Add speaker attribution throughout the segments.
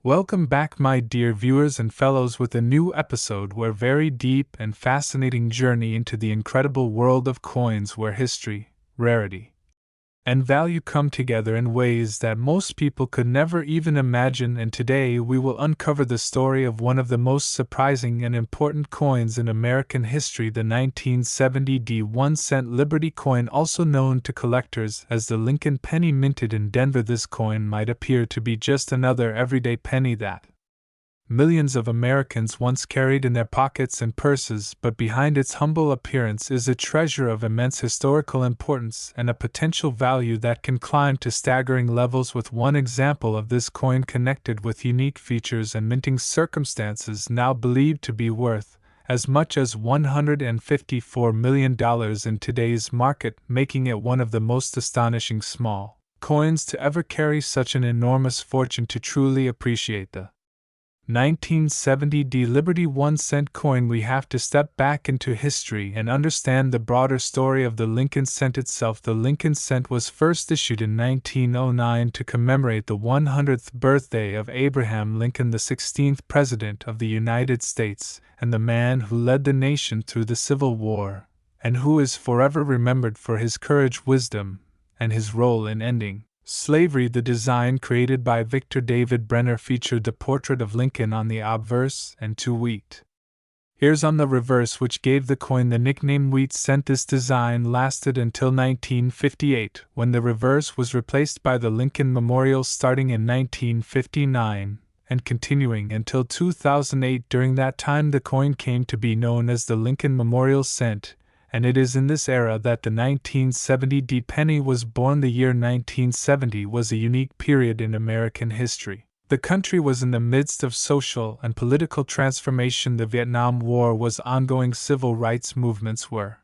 Speaker 1: Welcome back, my dear viewers and fellows, with a new episode where very deep and fascinating journey into the incredible world of coins where history, rarity, and value come together in ways that most people could never even imagine. And today we will uncover the story of one of the most surprising and important coins in American history, the 1970 1-cent Liberty coin, also known to collectors as the Lincoln penny, minted in Denver. This coin might appear to be just another everyday penny that millions of Americans once carried in their pockets and purses, but behind its humble appearance is a treasure of immense historical importance and a potential value that can climb to staggering levels, with one example of this coin connected with unique features and minting circumstances now believed to be worth as much as $154 million in today's market, making it one of the most astonishing small coins to ever carry such an enormous fortune. To truly appreciate the 1970 Liberty 1-cent coin, we have to step back into history and understand the broader story of the Lincoln cent itself. The Lincoln cent was first issued in 1909 to commemorate the 100th birthday of Abraham Lincoln, the 16th President of the United States, and the man who led the nation through the Civil War, and who is forever remembered for his courage, wisdom, and his role in ending slavery. The design, created by Victor David Brenner, featured the portrait of Lincoln on the obverse and two wheat ears on the reverse, which gave the coin the nickname wheat cent. This design lasted until 1958, when the reverse was replaced by the Lincoln Memorial, starting in 1959 and continuing until 2008. During that time, the coin came to be known as the Lincoln Memorial Cent, and it is in this era that the 1970 penny was born. The year 1970 was a unique period in American history. The country was in the midst of social and political transformation. The Vietnam War was ongoing, civil rights movements were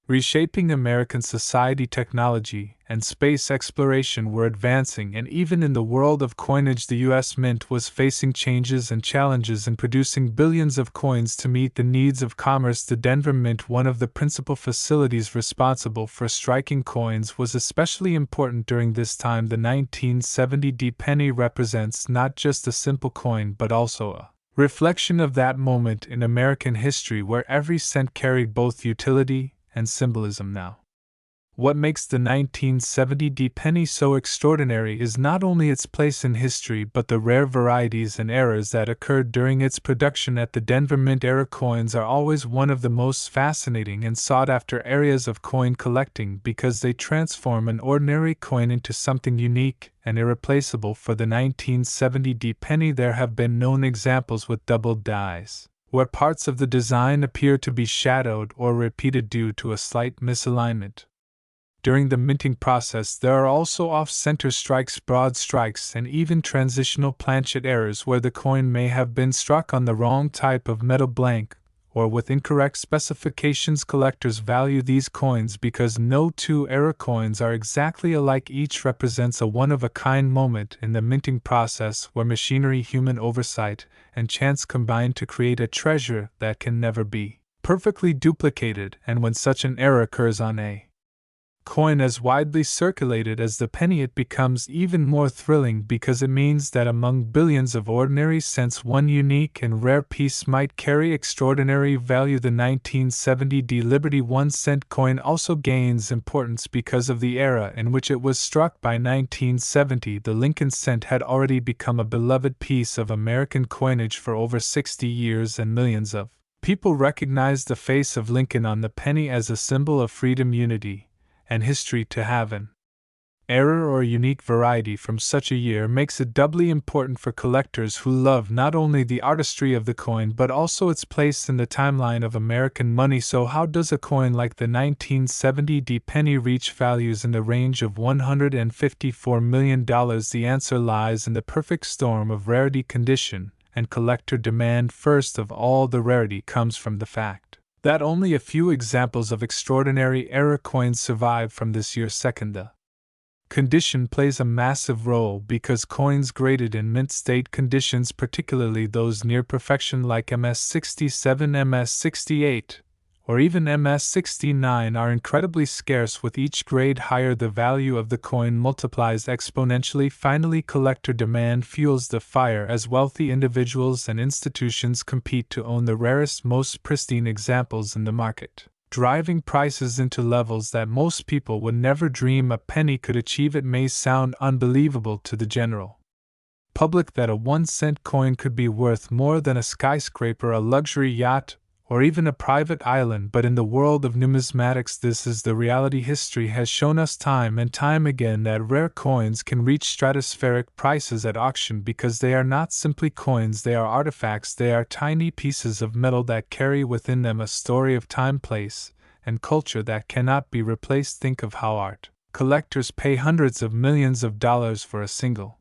Speaker 1: reshaping American society, technology and space exploration were advancing, and even in the world of coinage, the U.S. Mint was facing changes and challenges in producing billions of coins to meet the needs of commerce. The Denver Mint, one of the principal facilities responsible for striking coins, was especially important during this time. The 1970 penny represents not just a simple coin but also a reflection of that moment in American history where every cent carried both utility and symbolism. Now, what makes the 1970 penny so extraordinary is not only its place in history but the rare varieties and eras that occurred during its production. At the Denver Mint, era coins are always one of the most fascinating and sought-after areas of coin collecting because they transform an ordinary coin into something unique and irreplaceable. For the 1970 penny, there have been known examples with doubled dies, where parts of the design appear to be shadowed or repeated due to a slight misalignment. During the minting process, there are also off-center strikes, broad strikes, and even transitional planchet errors where the coin may have been struck on the wrong type of metal blank or with incorrect specifications. Collectors value these coins because no two era coins are exactly alike. Each represents a one-of-a-kind moment in the minting process where machinery, human oversight, and chance combine to create a treasure that can never be perfectly duplicated. And when such an error occurs on a coin as widely circulated as the penny, it becomes even more thrilling because it means that among billions of ordinary cents, one unique and rare piece might carry extraordinary value. The 1970 Liberty 1-cent coin also gains importance because of the era in which it was struck. By 1970, the Lincoln cent had already become a beloved piece of American coinage for over 60 years, and millions of people recognized the face of Lincoln on the penny as a symbol of freedom, unity, and history. To have an error or unique variety from such a year makes it doubly important for collectors who love not only the artistry of the coin but also its place in the timeline of American money. So how does a coin like the 1970 penny reach values in the range of $154 million? The answer lies in the perfect storm of rarity, condition, and collector demand. First of all, the rarity comes from the fact that only a few examples of extraordinary era coins survive from this year. Second, the condition plays a massive role because coins graded in mint state conditions, particularly those near perfection like MS-67, MS-68, or even MS69 are incredibly scarce. With each grade higher, the value of the coin multiplies exponentially. Finally, collector demand fuels the fire as wealthy individuals and institutions compete to own the rarest, most pristine examples in the market, driving prices into levels that most people would never dream a penny could achieve. It may sound unbelievable to the general public that a 1-cent coin could be worth more than a skyscraper, a luxury yacht, or even a private island, but in the world of numismatics, this is the reality. History has shown us time and time again that rare coins can reach stratospheric prices at auction because they are not simply coins, they are artifacts. They are tiny pieces of metal that carry within them a story of time, place, and culture that cannot be replaced. Think of how art collectors pay hundreds of millions of dollars for a single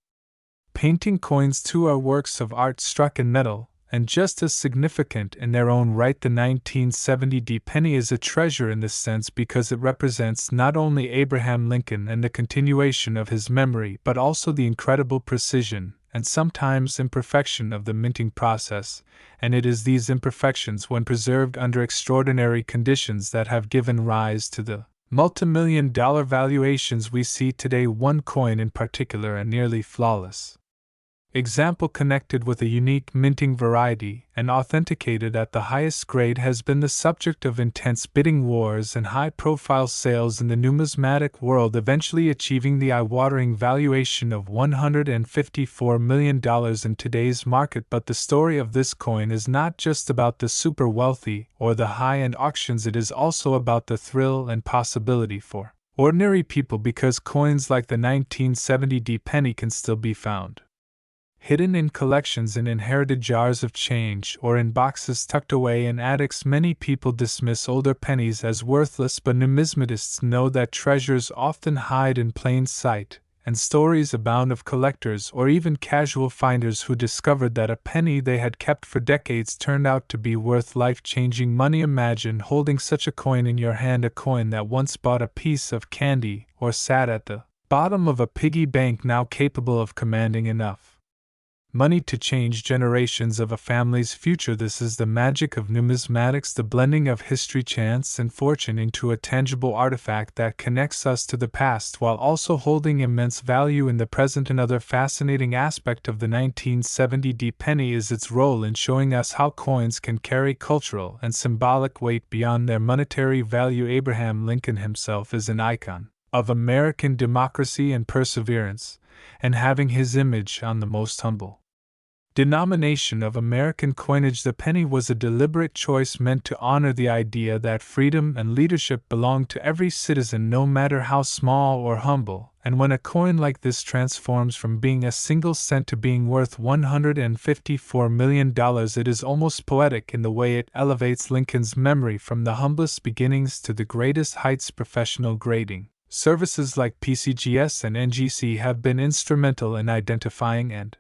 Speaker 1: painting. Coins too are works of art struck in metal, and just as significant in their own right. The 1970 penny is a treasure in this sense because it represents not only Abraham Lincoln and the continuation of his memory, but also the incredible precision and sometimes imperfection of the minting process, and it is these imperfections, when preserved under extraordinary conditions, that have given rise to the multimillion-dollar valuations we see today. One coin in particular, a nearly flawless example connected with a unique minting variety and authenticated at the highest grade, has been the subject of intense bidding wars and high-profile sales in the numismatic world, eventually achieving the eye-watering valuation of $154 million in today's market. But the story of this coin is not just about the super wealthy or the high-end auctions, it is also about the thrill and possibility for ordinary people, because coins like the 1970 penny can still be found hidden in collections, in inherited jars of change, or in boxes tucked away in attics. Many people dismiss older pennies as worthless, but numismatists know that treasures often hide in plain sight, and stories abound of collectors or even casual finders who discovered that a penny they had kept for decades turned out to be worth life-changing money. Imagine holding such a coin in your hand, a coin that once bought a piece of candy or sat at the bottom of a piggy bank, now capable of commanding enough money to change generations of a family's future. This is the magic of numismatics, the blending of history, chance, and fortune into a tangible artifact that connects us to the past while also holding immense value in the present. Another fascinating aspect of the 1970 penny is its role in showing us how coins can carry cultural and symbolic weight beyond their monetary value. Abraham Lincoln himself is an icon of American democracy and perseverance, and having his image on the most humble denomination of American coinage, the penny was a deliberate choice meant to honor the idea that freedom and leadership belong to every citizen, no matter how small or humble. And when a coin like this transforms from being a single cent to being worth $154 million, it is almost poetic in the way it elevates Lincoln's memory from the humblest beginnings to the greatest heights. Professional grading services like PCGS and NGC have been instrumental in identifying and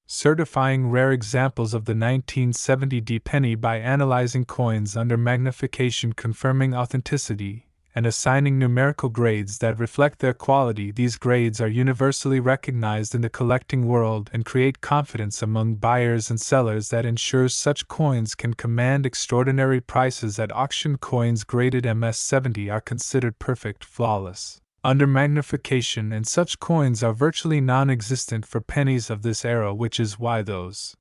Speaker 1: certifying rare examples of the 1970 penny by analyzing coins under magnification, confirming authenticity, and assigning numerical grades that reflect their quality. These grades are universally recognized in the collecting world and create confidence among buyers and sellers that ensures such coins can command extraordinary prices at auction. Coins graded MS70 are considered perfect, flawless under magnification, and such coins are virtually non-existent for pennies of this era, which is why those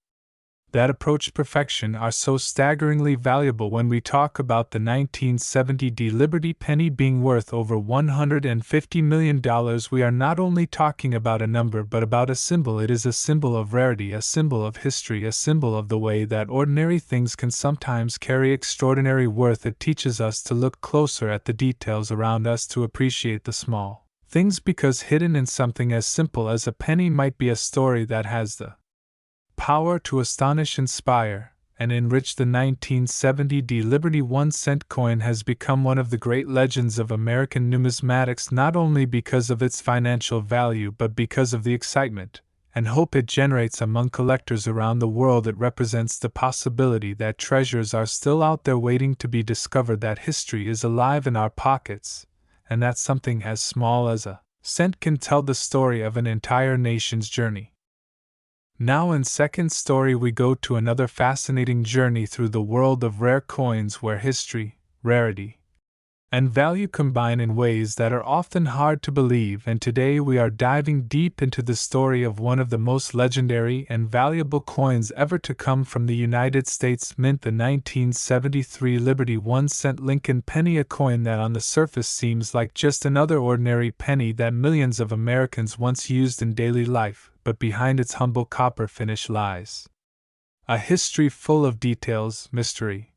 Speaker 1: that approach perfection are so staggeringly valuable. When we talk about the 1970 Liberty penny being worth over $150 million, we are not only talking about a number but about a symbol. It is a symbol of rarity, a symbol of history, a symbol of the way that ordinary things can sometimes carry extraordinary worth. It teaches us to look closer at the details around us, to appreciate the small things, because hidden in something as simple as a penny might be a story that has the power to astonish, inspire, and enrich. The 1970 Liberty 1-cent coin has become one of the great legends of American numismatics, not only because of its financial value but because of the excitement and hope it generates among collectors around the world. It represents the possibility that treasures are still out there waiting to be discovered, that history is alive in our pockets, and that something as small as a cent can tell the story of an entire nation's journey. Now in second story we go to another fascinating journey through the world of rare coins, where history, rarity, and value combine in ways that are often hard to believe, and today we are diving deep into the story of one of the most legendary and valuable coins ever to come from the United States Mint, the 1973 Liberty 1-cent Lincoln penny, a coin that on the surface seems like just another ordinary penny that millions of Americans once used in daily life, but behind its humble copper finish lies a history full of details, mystery,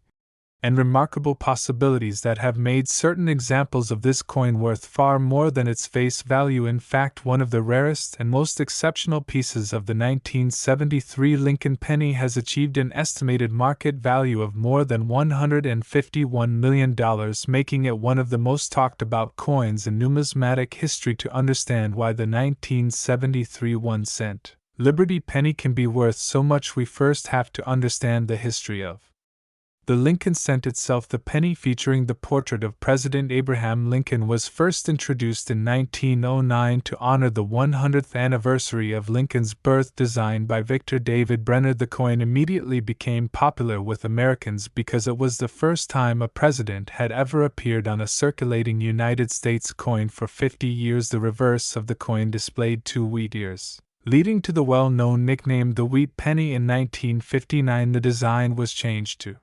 Speaker 1: and remarkable possibilities that have made certain examples of this coin worth far more than its face value. In fact, one of the rarest and most exceptional pieces of the 1973 Lincoln penny has achieved an estimated market value of more than $151 million, making it one of the most talked about coins in numismatic history. To understand why the 1973 1-cent Liberty penny can be worth so much, we first have to understand the history of the Lincoln cent itself. The penny featuring the portrait of President Abraham Lincoln was first introduced in 1909 to honor the 100th anniversary of Lincoln's birth. Designed by Victor David Brenner, the coin immediately became popular with Americans because it was the first time a president had ever appeared on a circulating United States coin. For 50 years, the reverse of the coin displayed 2 wheat ears, leading to the well-known nickname the Wheat Penny. In 1959, the design was changed to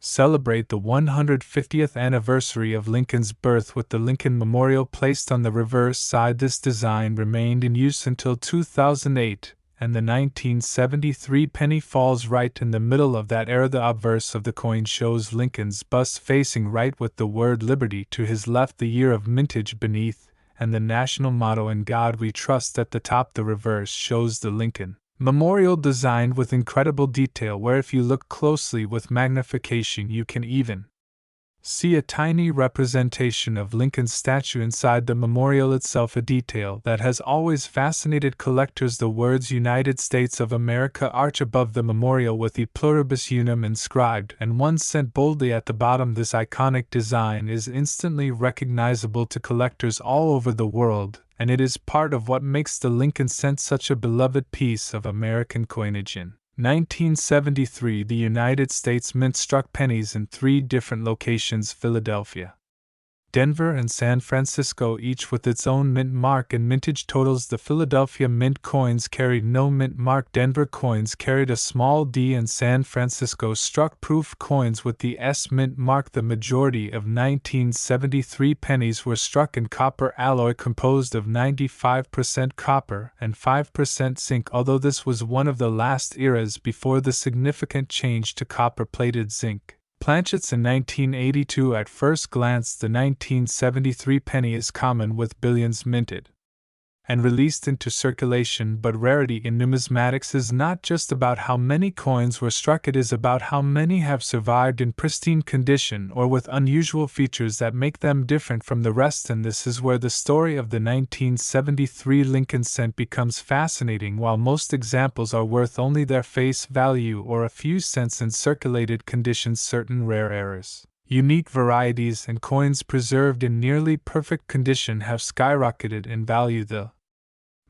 Speaker 1: celebrate the 150th anniversary of Lincoln's birth, with the Lincoln Memorial placed on the reverse side. This design remained in use until 2008, and the 1973 penny falls right in the middle of that era. The obverse of the coin shows Lincoln's bust facing right with the word Liberty to his left, the year of mintage beneath, and the national motto "In God We Trust" at the top. The reverse shows the Lincoln Memorial designed with incredible detail, where if you look closely with magnification you can even see a tiny representation of Lincoln's statue inside the memorial itself, a detail that has always fascinated collectors. The words United States of America arch above the memorial with E pluribus unum inscribed and 1 cent boldly at the bottom. This iconic design is instantly recognizable to collectors all over the world, and it is part of what makes the Lincoln cent such a beloved piece of American coinage. In 1973, the United States Mint struck pennies in 3 different locations: Philadelphia, Denver, and San Francisco, each with its own mint mark and mintage totals. The Philadelphia mint coins carried no mint mark, Denver coins carried a small d, and San Francisco struck proof coins with the S mint mark. The majority of 1973 pennies were struck in copper alloy composed of 95% copper and 5% zinc, although this was one of the last eras before the significant change to copper-plated zinc planchets in 1982. At first glance, the 1973 penny is common, with billions minted and released into circulation, but rarity in numismatics is not just about how many coins were struck, it is about how many have survived in pristine condition or with unusual features that make them different from the rest. And this is where the story of the 1973 Lincoln cent becomes fascinating. While most examples are worth only their face value or a few cents in circulated condition, certain rare errors, unique varieties, and coins preserved in nearly perfect condition have skyrocketed in value. The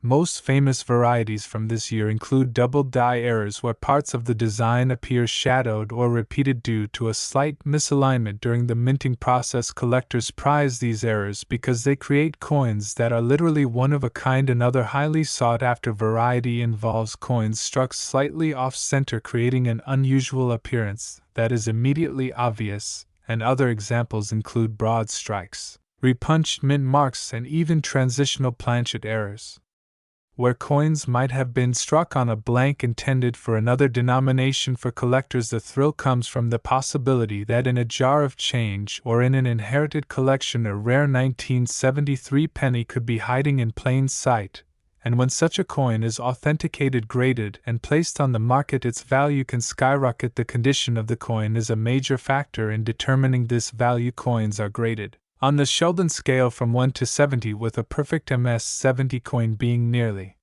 Speaker 1: most famous varieties from this year include double die errors, where parts of the design appear shadowed or repeated due to a slight misalignment during the minting process. Collectors prize these errors because they create coins that are literally one of a kind. Another highly sought after variety involves coins struck slightly off-center, creating an unusual appearance that is immediately obvious, and other examples include broad strikes, repunched mint marks, and even transitional planchet errors, where coins might have been struck on a blank intended for another denomination. For collectors, the thrill comes from the possibility that in a jar of change or in an inherited collection a rare 1973 penny could be hiding in plain sight, and when such a coin is authenticated, graded, and placed on the market, its value can skyrocket. The condition of the coin is a major factor in determining this value. Coins are graded on the Sheldon scale from 1 to 70, with a perfect MS-70 coin being nearly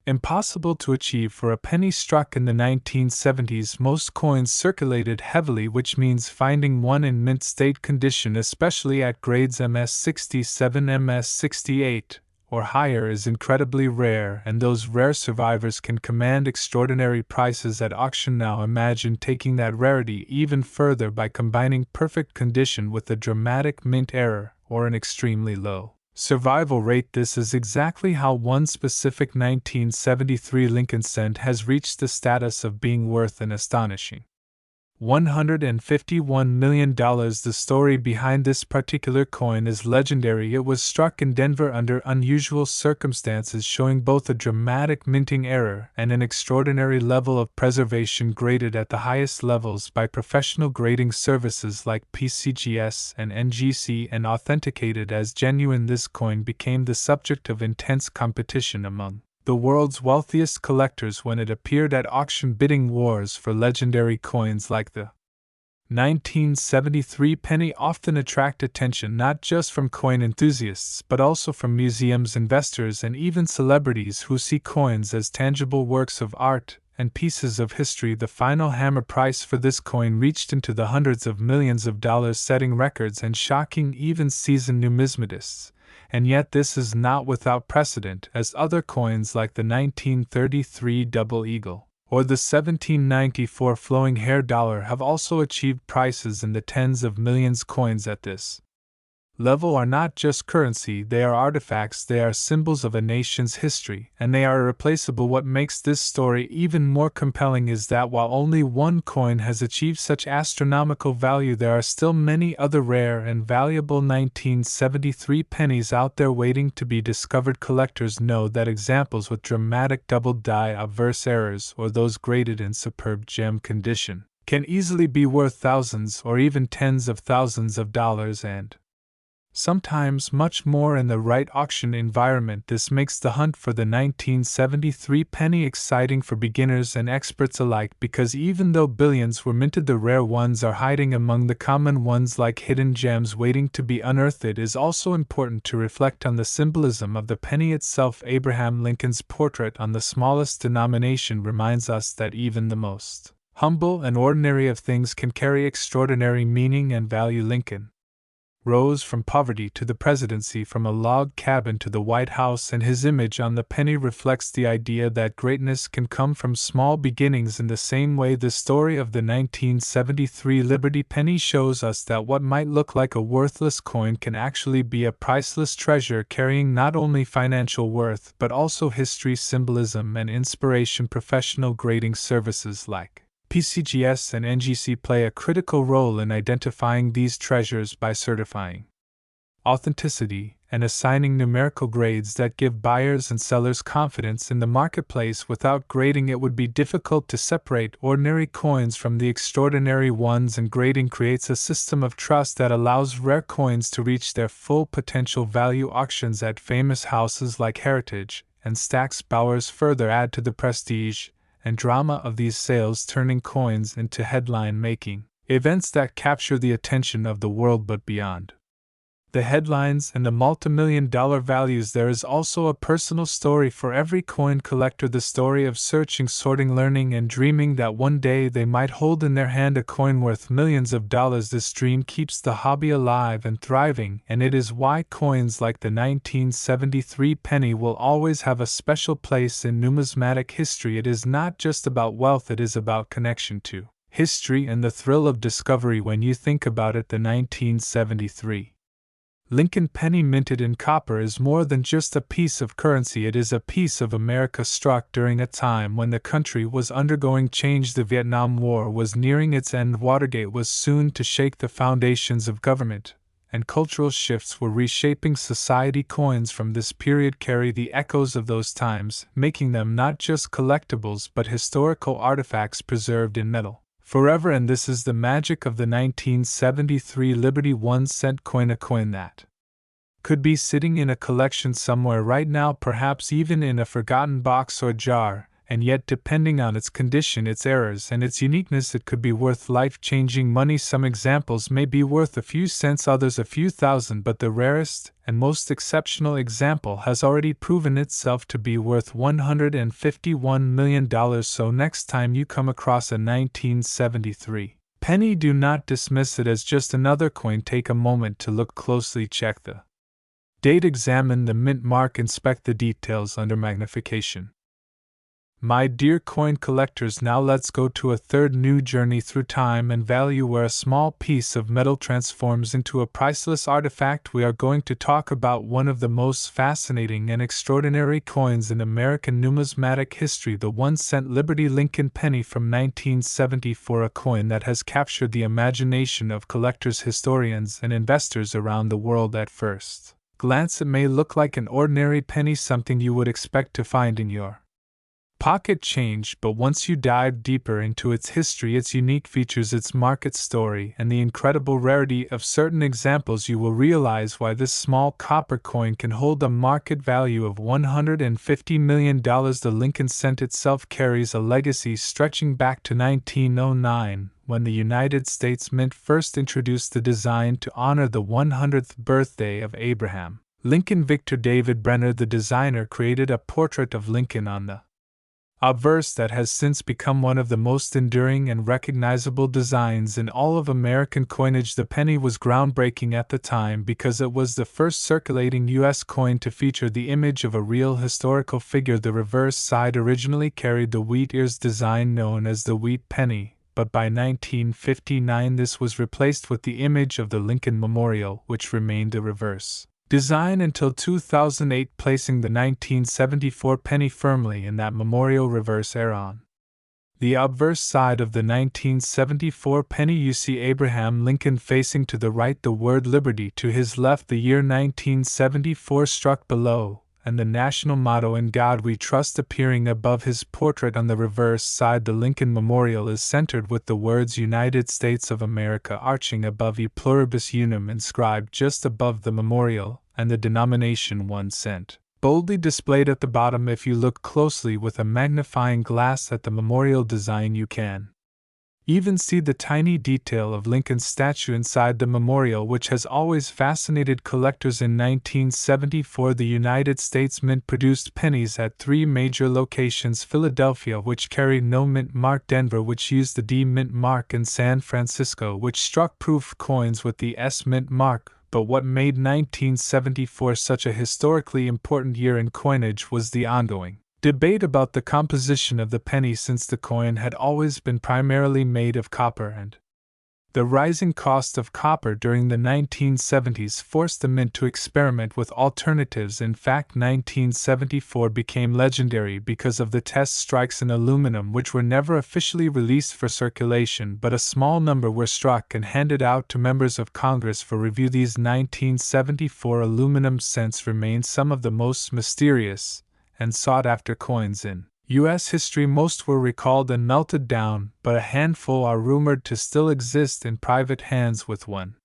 Speaker 1: impossible to achieve for a penny struck in the 1970s. Most coins circulated heavily, which means finding one in mint state condition, especially at grades MS-67, MS-68, or higher is incredibly rare, and those rare survivors can command extraordinary prices at auction. Now imagine taking that rarity even further by combining perfect condition with a dramatic mint error or an extremely low survival rate. This is exactly how one specific 1973 Lincoln cent has reached the status of being worth an astonishing $151 million. The story behind this particular coin is legendary. It was struck in Denver under unusual circumstances, showing both a dramatic minting error and an extraordinary level of preservation, graded at the highest levels by professional grading services like PCGS and NGC and authenticated as genuine. This coin became the subject of intense competition among the world's wealthiest collectors when it appeared at auction. Bidding wars for legendary coins like the 1973 penny often attract attention not just from coin enthusiasts but also from museums, investors, and even celebrities who see coins as tangible works of art and pieces of history. The final hammer price for this coin reached into the hundreds of millions of dollars, setting records and shocking even seasoned numismatists. And yet this is not without precedent, as other coins like the 1933 Double Eagle or the 1794 Flowing Hair Dollar have also achieved prices in the tens of millions. Coins at this level are not just currency, they are artifacts, they are symbols of a nation's history, and they are irreplaceable. What makes this story even more compelling is that while only one coin has achieved such astronomical value, there are still many other rare and valuable 1973 pennies out there waiting to be discovered. Collectors know that examples with dramatic double die obverse errors or those graded in superb gem condition can easily be worth thousands or even tens of thousands of dollars, and sometimes much more in the right auction environment. This makes the hunt for the 1973 penny exciting for beginners and experts alike, because even though billions were minted, the rare ones are hiding among the common ones like hidden gems waiting to be unearthed. It is also important to reflect on the symbolism of the penny itself. Abraham Lincoln's portrait on the smallest denomination reminds us that even the most humble and ordinary of things can carry extraordinary meaning and value. Lincoln rose from poverty to the presidency, from a log cabin to the White House, and his image on the penny reflects the idea that greatness can come from small beginnings. In the same way, the story of the 1973 Liberty penny shows us that what might look like a worthless coin can actually be a priceless treasure, carrying not only financial worth but also history, symbolism, and inspiration. Professional grading services like PCGS and NGC play a critical role in identifying these treasures by certifying authenticity and assigning numerical grades that give buyers and sellers confidence in the marketplace. Without grading, it would be difficult to separate ordinary coins from the extraordinary ones, and grading creates a system of trust that allows rare coins to reach their full potential value. Auctions at famous houses like Heritage and Stack's Bowers further add to the prestige and drama of these sales, turning coins into headline-making events that capture the attention of the world. But beyond the headlines and the multimillion-dollar values, there is also a personal story for every coin collector, the story of searching, sorting, learning, and dreaming that one day they might hold in their hand a coin worth millions of dollars. This dream keeps the hobby alive and thriving, and it is why coins like the 1973 penny will always have a special place in numismatic history. It is not just about wealth, it is about connection to history and the thrill of discovery. When you think about it, the 1973 Lincoln penny minted in copper is more than just a piece of currency. It is a piece of America struck during a time when the country was undergoing change. The Vietnam War was nearing its end. Watergate was soon to shake the foundations of government, and cultural shifts were reshaping society. Coins from this period carry the echoes of those times, making them not just collectibles but historical artifacts preserved in metal forever. And this is the magic of the 1973 Liberty 1-cent coin, a coin that could be sitting in a collection somewhere right now, perhaps even in a forgotten box or jar, and yet, depending on its condition, its errors, and its uniqueness, it could be worth life-changing money. Some examples may be worth a few cents, others a few thousand, but the rarest and most exceptional example has already proven itself to be worth $151 million. So next time you come across a 1973 penny, do not dismiss it as just another coin. Take a moment to look closely, check the Date: examine the mint mark, inspect the details under magnification. My dear coin collectors, now let's go to a third new journey through time and value, where a small piece of metal transforms into a priceless artifact. We are going to talk about one of the most fascinating and extraordinary coins in American numismatic history, the 1-cent Liberty Lincoln penny from 1974, a coin that has captured the imagination of collectors, historians, and investors around the world. At first glance, it may look like an ordinary penny, something you would expect to find in your pocket change, but once you dive deeper into its history, its unique features, its market story, and the incredible rarity of certain examples, you will realize why this small copper coin can hold a market value of $150 million. The Lincoln cent itself carries a legacy stretching back to 1909, when the United States Mint first introduced the design to honor the 100th birthday of Abraham Lincoln. Victor David Brenner, the designer, created a portrait of Lincoln on the obverse that has since become one of the most enduring and recognizable designs in all of American coinage. The penny was groundbreaking at the time because it was the first circulating U.S. coin to feature the image of a real historical figure. The reverse side originally carried the wheat ears design known as the wheat penny, but by 1959 this was replaced with the image of the Lincoln Memorial, which remained the reverse design until 2008, placing the 1974 penny firmly in that memorial reverse era. On the obverse side of the 1974 penny, you see Abraham Lincoln facing to the right, the word Liberty to his left, the year 1974 struck below, and the national motto "In God We Trust" appearing above his portrait. On the reverse side, the Lincoln Memorial is centered with the words United States of America arching above, E pluribus unum inscribed just above the memorial, and the denomination 1 cent boldly displayed at the bottom. If you look closely with a magnifying glass at the memorial design, you can even see the tiny detail of Lincoln's statue inside the memorial, which has always fascinated collectors. In 1974, the United States Mint produced pennies at 3 major locations: Philadelphia, which carried no mint mark; Denver, which used the D mint mark; and San Francisco, which struck proof coins with the S mint mark. But what made 1974 such a historically important year in coinage was the ongoing debate about the composition of the penny, since the coin had always been primarily made of copper, and the rising cost of copper during the 1970s forced the mint to experiment with alternatives. In fact, 1974 became legendary because of the test strikes in aluminum, which were never officially released for circulation, but a small number were struck and handed out to members of Congress for review. These 1974 aluminum cents remain some of the most mysterious and sought-after coins in U.S. history. Most were recalled and melted down, but a handful are rumored to still exist in private hands, with one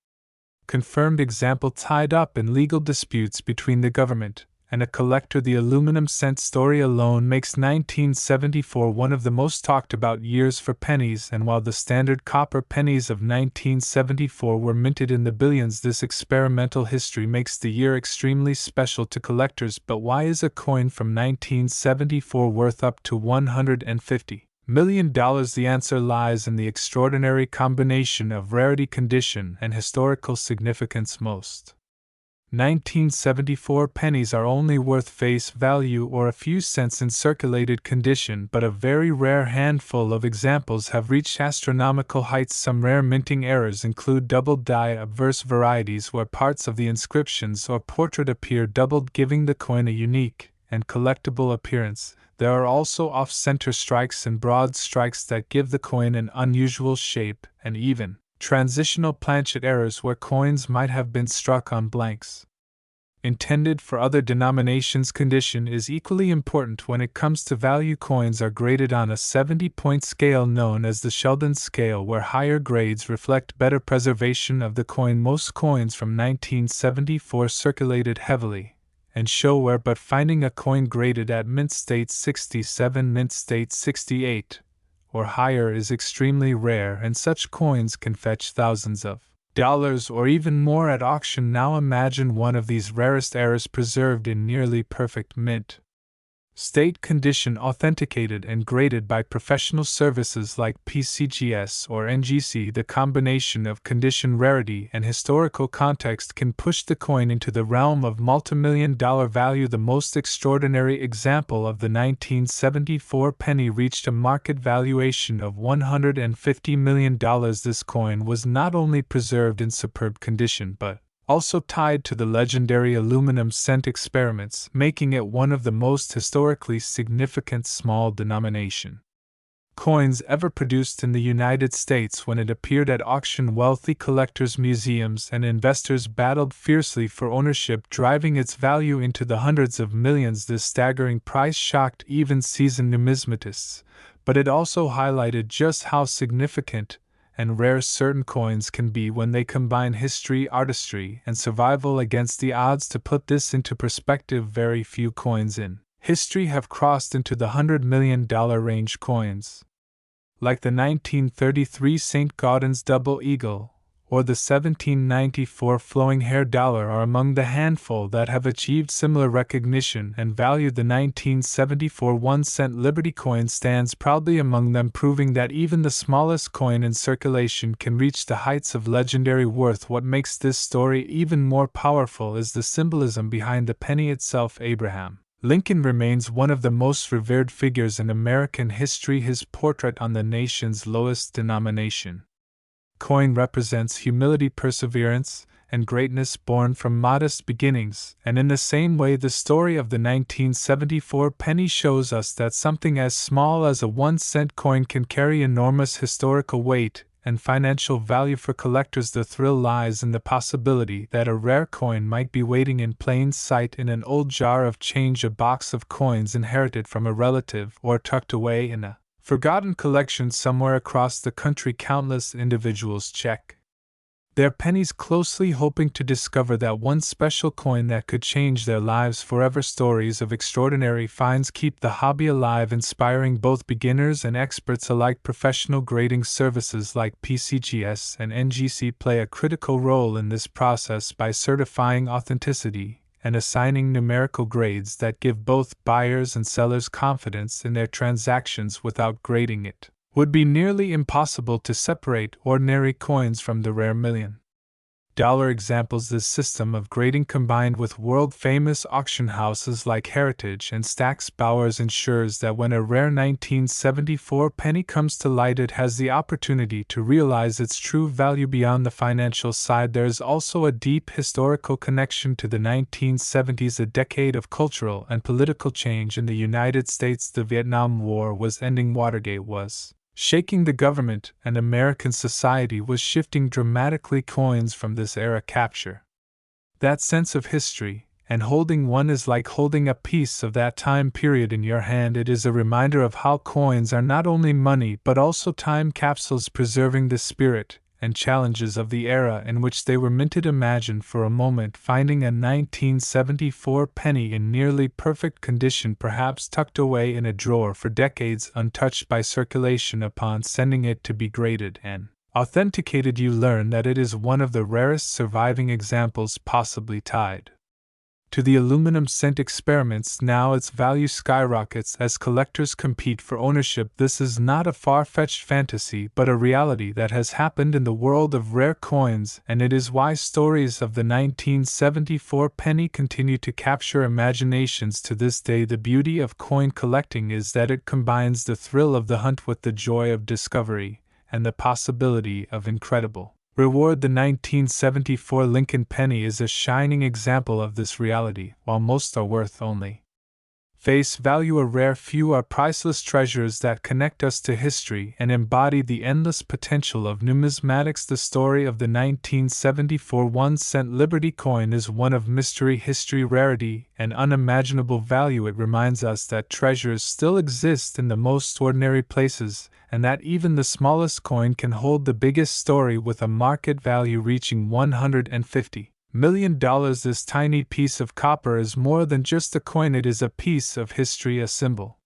Speaker 1: confirmed example tied up in legal disputes between the government and a collector. The aluminum cent story alone makes 1974 one of the most talked about years for pennies, and while the standard copper pennies of 1974 were minted in the billions, this experimental history makes the year extremely special to collectors. But why is a coin from 1974 worth up to $150 million? The answer lies in the extraordinary combination of rarity, condition, and historical significance. Most 1974 pennies are only worth face value or a few cents in circulated condition, but a very rare handful of examples have reached astronomical heights. Some rare minting errors include doubled die obverse varieties, where parts of the inscriptions or portrait appear doubled, giving the coin a unique and collectible appearance. There are also off-center strikes and broad strikes that give the coin an unusual shape, and even transitional planchet errors where coins might have been struck on blanks intended for other denominations. Condition is equally important when it comes to value. Coins are graded on a 70-point scale known as the Sheldon scale, where higher grades reflect better preservation of the coin. Most coins from 1974 circulated heavily and show wear, but finding a coin graded at mint state 67, mint state 68, or higher is extremely rare, and such coins can fetch thousands of dollars or even more at auction. Now imagine one of these rarest errors preserved in nearly perfect mint State condition authenticated and graded by professional services like PCGS or NGC. The combination of condition rarity and historical context can push the coin into the realm of multimillion-dollar value. The most extraordinary example of the 1974 penny reached a market valuation of $150 million. This coin was not only preserved in superb condition but also tied to the legendary aluminum cent experiments, making it one of the most historically significant small denomination coins ever produced in the United States. When it appeared at auction, wealthy collectors, museums, and investors battled fiercely for ownership, driving its value into the hundreds of millions. This staggering price shocked even seasoned numismatists, but it also highlighted just how significant and rare certain coins can be when they combine history, artistry, and survival against the odds. To put this into perspective, very few coins in history have crossed into the $100 million range. Coins like the 1933 St. Gaudens double eagle or the 1794 flowing hair dollar are among the handful that have achieved similar recognition and value. The 1974 1-cent Liberty coin stands proudly among them, proving that even the smallest coin in circulation can reach the heights of legendary worth. What makes this story even more powerful is the symbolism behind the penny itself. Abraham Lincoln remains one of the most revered figures in American history. His portrait on the nation's lowest denomination coin represents humility, perseverance, and greatness born from modest beginnings, and in the same way the story of the 1974 penny shows us that something as small as a 1-cent coin can carry enormous historical weight and financial value for collectors. The thrill lies in the possibility that a rare coin might be waiting in plain sight in an old jar of change, a box of coins inherited from a relative, or tucked away in a forgotten collection somewhere across the country. Countless individuals check their pennies closely, hoping to discover that one special coin that could change their lives forever. Stories of extraordinary finds keep the hobby alive, inspiring both beginners and experts alike. Professional grading services like PCGS and NGC play a critical role in this process by certifying authenticity and assigning numerical grades that give both buyers and sellers confidence in their transactions. Without grading, it would be nearly impossible to separate ordinary coins from the rare $1,000,000 examples. This system of grading, combined with world-famous auction houses like Heritage and Stack's Bowers, ensures that when a rare 1974 penny comes to light, it has the opportunity to realize its true value. Beyond the financial side, there is also a deep historical connection to the 1970s, a decade of cultural and political change in the United States. The Vietnam War was ending, Watergate was shaking the government, and American society was shifting dramatically. Coins from this era capture that sense of history, and holding one is like holding a piece of that time period in your hand. It is a reminder of how coins are not only money but also time capsules, preserving the spirit and challenges of the era in which they were minted. Imagine for a moment finding a 1974 penny in nearly perfect condition, perhaps tucked away in a drawer for decades untouched by circulation. Upon sending it to be graded and authenticated, you learn that it is one of the rarest surviving examples, possibly tied to the aluminum cent experiments. Now its value skyrockets as collectors compete for ownership. This is not a far-fetched fantasy but a reality that has happened in the world of rare coins, and it is why stories of the 1974 penny continue to capture imaginations to this day. The beauty of coin collecting is that it combines the thrill of the hunt with the joy of discovery and the possibility of incredible reward. The 1974 Lincoln penny is a shining example of this reality. While most are worth only face value, a rare few are priceless treasures that connect us to history and embody the endless potential of numismatics. The story of the 1974 1-cent Liberty coin is one of mystery, history, rarity, and unimaginable value. It reminds us that treasures still exist in the most ordinary places, and that even the smallest coin can hold the biggest story. With a market value reaching $150 million, this tiny piece of copper is more than just a coin. It is a piece of history, a symbol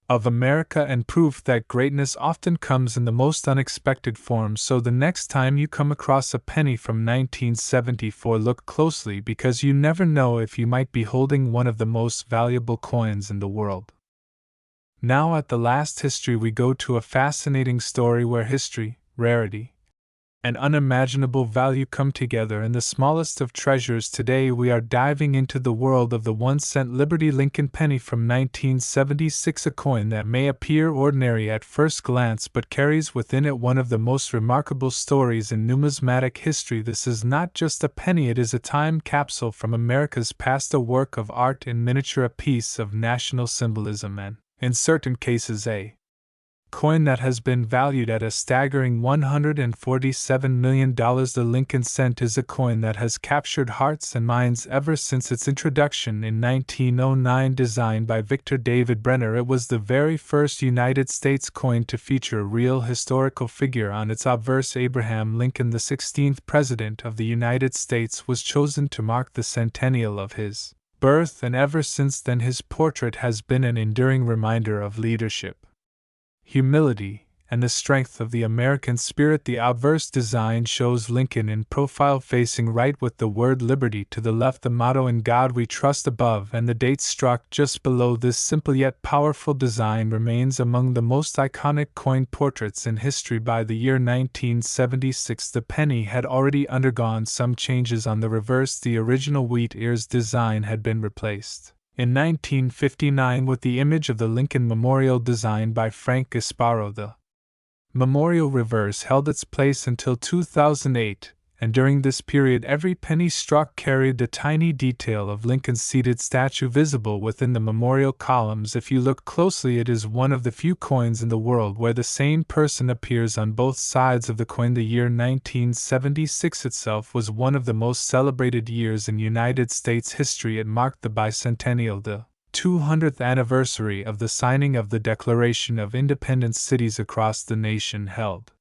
Speaker 1: of America and proof that greatness often comes in the most unexpected forms. So the next time you come across a penny from 1974, look closely, because you never know if you might be holding one of the most valuable coins in the world. Now at the last history we go to a fascinating story where history, rarity, and unimaginable value come together in the smallest of treasures. Today we are diving into the world of the 1-cent Liberty Lincoln penny from 1976, a coin that may appear ordinary at first glance but carries within it one of the most remarkable stories in numismatic history. This is not just a penny, it is a time capsule from America's past, a work of art in miniature, a piece of national symbolism, and, in certain cases, a coin that has been valued at a staggering $147 million. The Lincoln cent is a coin that has captured hearts and minds ever since its introduction in 1909. Designed by Victor David Brenner, it was the very first United States coin to feature a real historical figure on its obverse. Abraham Lincoln, the 16th President of the United States, was chosen to mark the centennial of his birth, and ever since then his portrait has been an enduring reminder of leadership, humility, and the strength of the American spirit. The obverse design shows Lincoln in profile facing right with the word liberty to the left, the motto "In God We Trust" above, and the date struck just below. This simple yet powerful design remains among the most iconic coin portraits in history. By the year 1976, the penny had already undergone some changes. On the reverse, the original wheat ears design had been replaced in 1959 with the image of the Lincoln Memorial designed by Frank Gasparo. The memorial reverse held its place until 2008, and during this period every penny struck carried the tiny detail of Lincoln's seated statue visible within the memorial columns. If you look closely, it is one of the few coins in the world where the same person appears on both sides of the coin. The year 1976 itself was one of the most celebrated years in United States history. It marked the bicentennial, the 200th anniversary of the signing of the Declaration of Independence. Cities across the nation held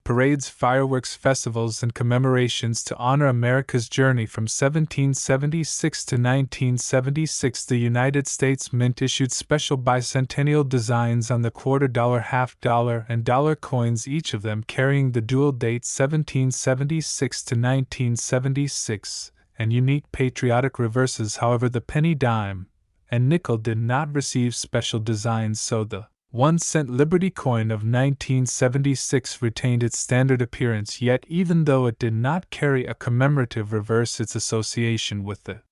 Speaker 1: parades, fireworks, festivals, and commemorations to honor America's journey from 1776 to 1976. The United States Mint issued special bicentennial designs on the $quarter, half-dollar, and dollar coins, each of them carrying the dual date 1776 to 1976, and unique patriotic reverses. However, the penny, dime, and nickel did not receive special designs, so the 1-cent Liberty coin of 1976 retained its standard appearance. Yet even though it did not carry a commemorative reverse, its association with the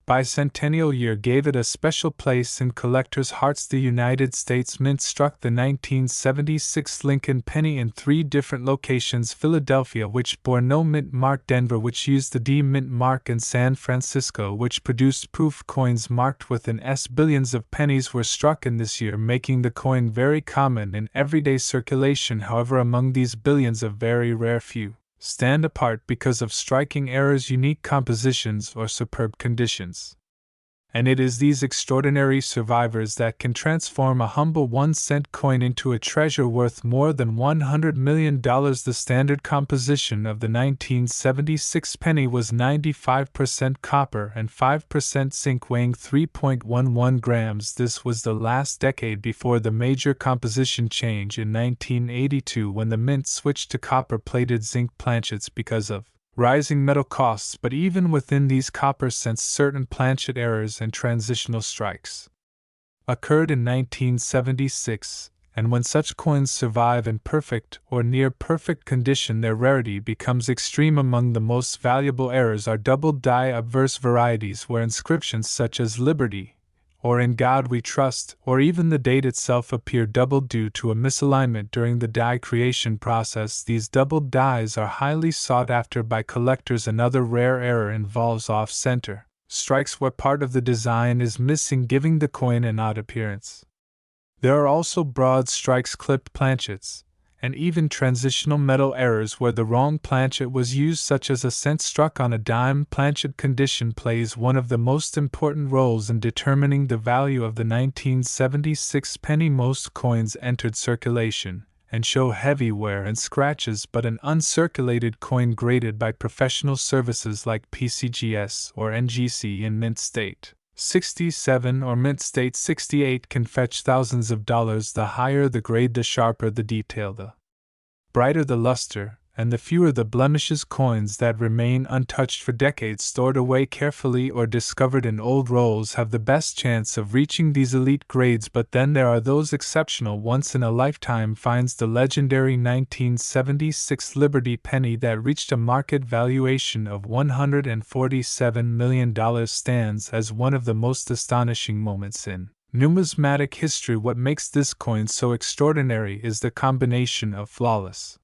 Speaker 1: bicentennial year gave it a special place in collectors' hearts. The United States Mint struck the 1976 Lincoln penny in 3 different locations: Philadelphia, which bore no mint mark; Denver, which used the D mint mark; and San Francisco, which produced proof coins marked with an S. Billions of pennies were struck in this year, making the coin very common in everyday circulation. However, among these billions, a very rare few stand apart because of striking errors, unique compositions, or superb conditions. And it is these extraordinary survivors that can transform a humble 1-cent coin into a treasure worth more than $100 million. The standard composition of the 1976 penny was 95% copper and 5% zinc, weighing 3.11 grams. This was the last decade before the major composition change in 1982, when the mint switched to copper-plated zinc planchets because of rising metal costs. But even within these copper cents, certain planchet errors and transitional strikes occurred in 1976, and when such coins survive in perfect or near perfect condition, their rarity becomes extreme. Among the most valuable errors are double die obverse varieties, where inscriptions such as Liberty, or In God We Trust, or even the date itself appear doubled due to a misalignment during the die creation process. These doubled dies are highly sought after by collectors. Another rare error involves off-center strikes where part of the design is missing, giving the coin an odd appearance. There are also broad strikes, clipped planchets, and even transitional metal errors where the wrong planchet was used, such as a cent struck on a dime. Planchet condition plays one of the most important roles in determining the value of the 1976 penny. Most coins entered circulation and show heavy wear and scratches, but an uncirculated coin graded by professional services like PCGS or NGC in mint state 67 or mint state 68 can fetch thousands of dollars. The higher the grade, the sharper the detail, the brighter the luster, and the fewer the blemishes. Coins that remain untouched for decades, stored away carefully or discovered in old rolls, have the best chance of reaching these elite grades. But then there are those exceptional once-in-a-lifetime finds. The legendary 1976 Liberty penny that reached a market valuation of $147 million stands as one of the most astonishing moments in numismatic history. What makes this coin so extraordinary is the combination of flawless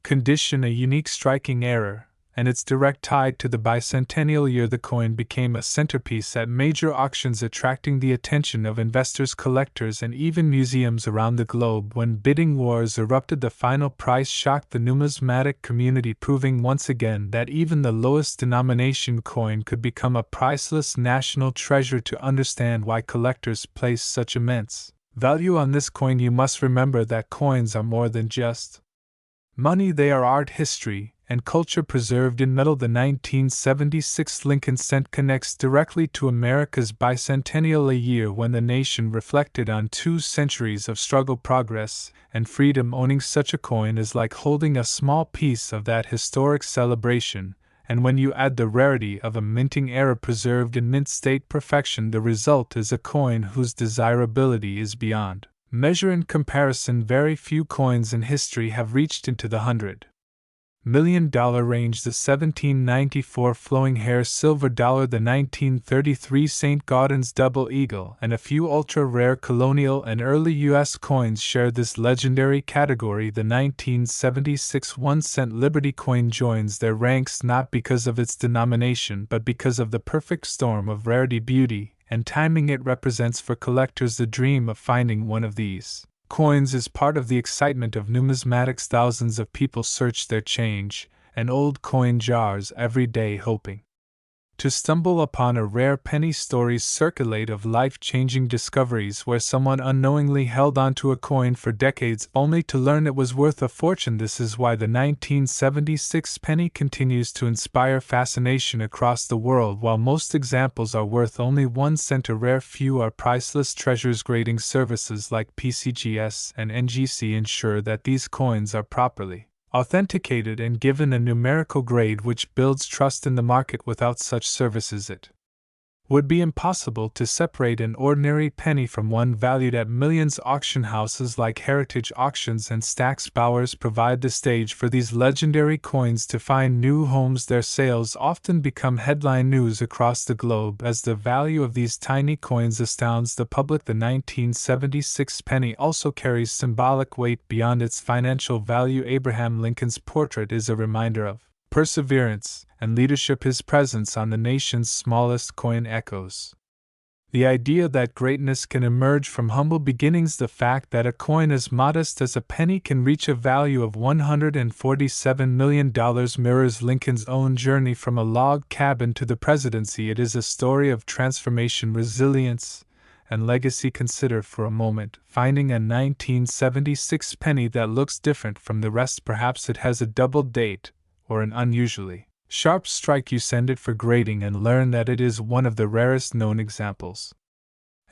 Speaker 1: condition, a unique striking error, and its direct tie to the bicentennial year. The coin became a centerpiece at major auctions, attracting the attention of investors, collectors, and even museums around the globe. When bidding wars erupted, the final price shocked the numismatic community, proving once again that even the lowest denomination coin could become a priceless national treasure. To understand why collectors place such immense value on this coin, you must remember that coins are more than just money. They are art, history, and culture preserved in metal. The 1976 Lincoln cent connects directly to America's bicentennial, a year when the nation reflected on 2 centuries of struggle, progress, and freedom. Owning such a coin is like holding a small piece of that historic celebration, and when you add the rarity of a minting era preserved in mint state perfection, the result is a coin whose desirability is beyond measure. In comparison, very few coins in history have reached into the $100 million range. The 1794 flowing hair silver dollar, the 1933 St. Gaudens double eagle, and a few ultra-rare colonial and early U.S. coins share this legendary category. The 1976 1-cent Liberty coin joins their ranks not because of its denomination but because of the perfect storm of rarity, beauty, and timing it represents. For collectors, the dream of finding one of these coins is part of the excitement of numismatics. Thousands of people search their change and old coin jars every day, hoping to stumble upon a rare penny. Stories circulate of life-changing discoveries where someone unknowingly held onto a coin for decades only to learn it was worth a fortune. This is why the 1976 penny continues to inspire fascination across the world. While most examples are worth only 1 cent, a rare few are priceless treasures. Grading services like PCGS and NGC ensure that these coins are properly authenticated and given a numerical grade which builds trust in the market. Without such services, it would be impossible to separate an ordinary penny from one valued at millions. Auction houses like Heritage Auctions and Stack's Bowers provide the stage for these legendary coins to find new homes. Their sales often become headline news across the globe as the value of these tiny coins astounds the public. The 1976 penny also carries symbolic weight beyond its financial value. Abraham Lincoln's portrait is a reminder of perseverance and leadership. His presence on the nation's smallest coin echoes the idea that greatness can emerge from humble beginnings. The fact that a coin as modest as a penny can reach a value of $147 million mirrors Lincoln's own journey from a log cabin to the presidency. It is a story of transformation, resilience, and legacy. Consider for a moment finding a 1976 penny that looks different from the rest. Perhaps it has a double date or an unusually sharp strike. You send it for grading and learn that it is one of the rarest known examples.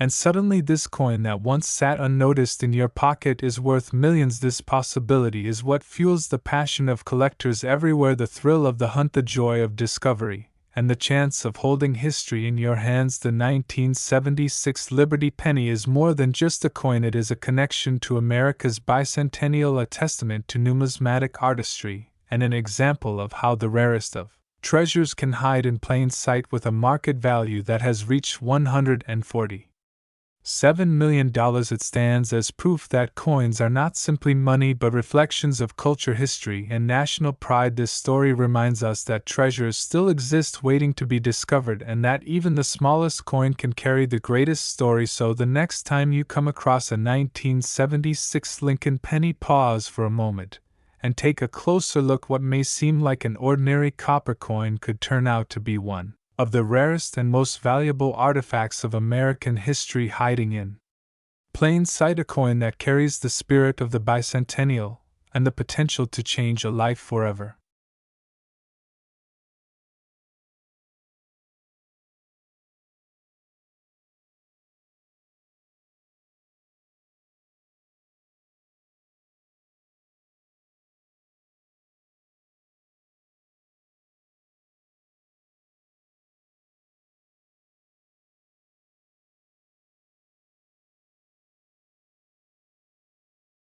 Speaker 1: And suddenly this coin that once sat unnoticed in your pocket is worth millions. This possibility is what fuels the passion of collectors everywhere, the thrill of the hunt, the joy of discovery, and the chance of holding history in your hands. The 1976 Liberty penny is more than just a coin. It is a connection to America's bicentennial, a testament to numismatic artistry, and an example of how the rarest of treasures can hide in plain sight. With a market value that has reached $147 million, it stands as proof that coins are not simply money but reflections of culture, history, and national pride. This story reminds us that treasures still exist waiting to be discovered, and that even the smallest coin can carry the greatest story. So the next time you come across a 1976 Lincoln penny, pause for a moment and take a closer look. What may seem like an ordinary copper coin could turn out to be one of the rarest and most valuable artifacts of American history, hiding in plain sight. A coin that carries the spirit of the bicentennial and the potential to change a life forever.